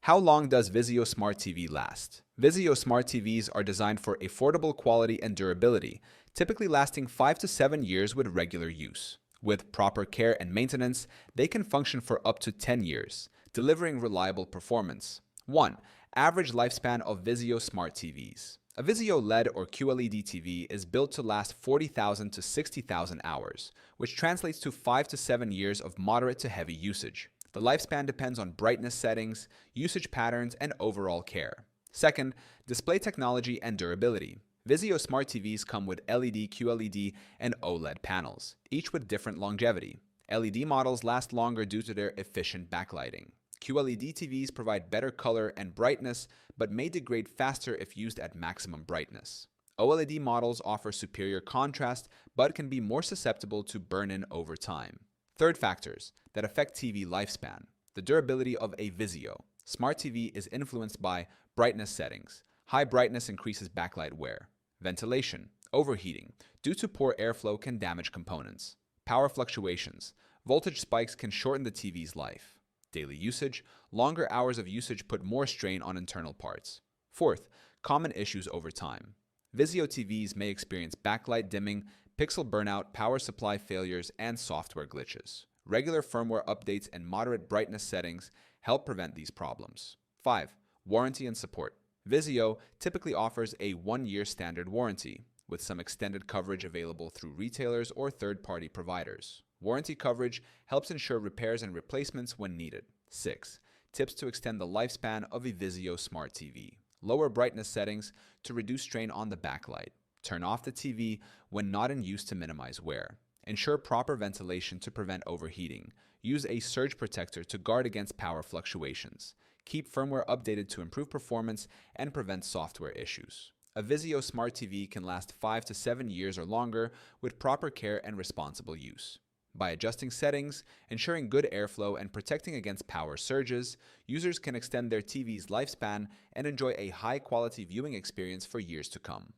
How long does Vizio Smart TV last? Vizio Smart TVs are designed for affordable quality and durability, typically lasting 5 to 7 years with regular use. With proper care and maintenance, they can function for up to 10 years, delivering reliable performance. 1. Average lifespan of Vizio Smart TVs. A Vizio LED or QLED TV is built to last 40,000 to 60,000 hours, which translates to 5 to 7 years of moderate to heavy usage. The lifespan depends on brightness settings, usage patterns, and overall care. Second, display technology and durability. Vizio Smart TVs come with LED, QLED, and OLED panels, each with different longevity. LED models last longer due to their efficient backlighting. QLED TVs provide better color and brightness, but may degrade faster if used at maximum brightness. OLED models offer superior contrast, but can be more susceptible to burn-in over time. Third, factors that affect TV lifespan. The durability of a Vizio Smart TV is influenced by brightness settings. High brightness increases backlight wear. Ventilation. Overheating, due to poor airflow, can damage components. Power fluctuations. Voltage spikes can shorten the TV's life. Daily usage. Longer hours of usage put more strain on internal parts. Fourth, common issues over time. Vizio TVs may experience backlight dimming, pixel burnout, power supply failures, and software glitches. Regular firmware updates and moderate brightness settings help prevent these problems. 5. Warranty and support. Vizio typically offers a 1-year standard warranty, with some extended coverage available through retailers or third-party providers. Warranty coverage helps ensure repairs and replacements when needed. 6. Tips to extend the lifespan of a Vizio Smart TV. Lower brightness settings to reduce strain on the backlight. Turn off the TV when not in use to minimize wear. Ensure proper ventilation to prevent overheating. Use a surge protector to guard against power fluctuations. Keep firmware updated to improve performance and prevent software issues. A Vizio Smart TV can last 5 to 7 years or longer with proper care and responsible use. By adjusting settings, ensuring good airflow, and protecting against power surges, users can extend their TV's lifespan and enjoy a high-quality viewing experience for years to come.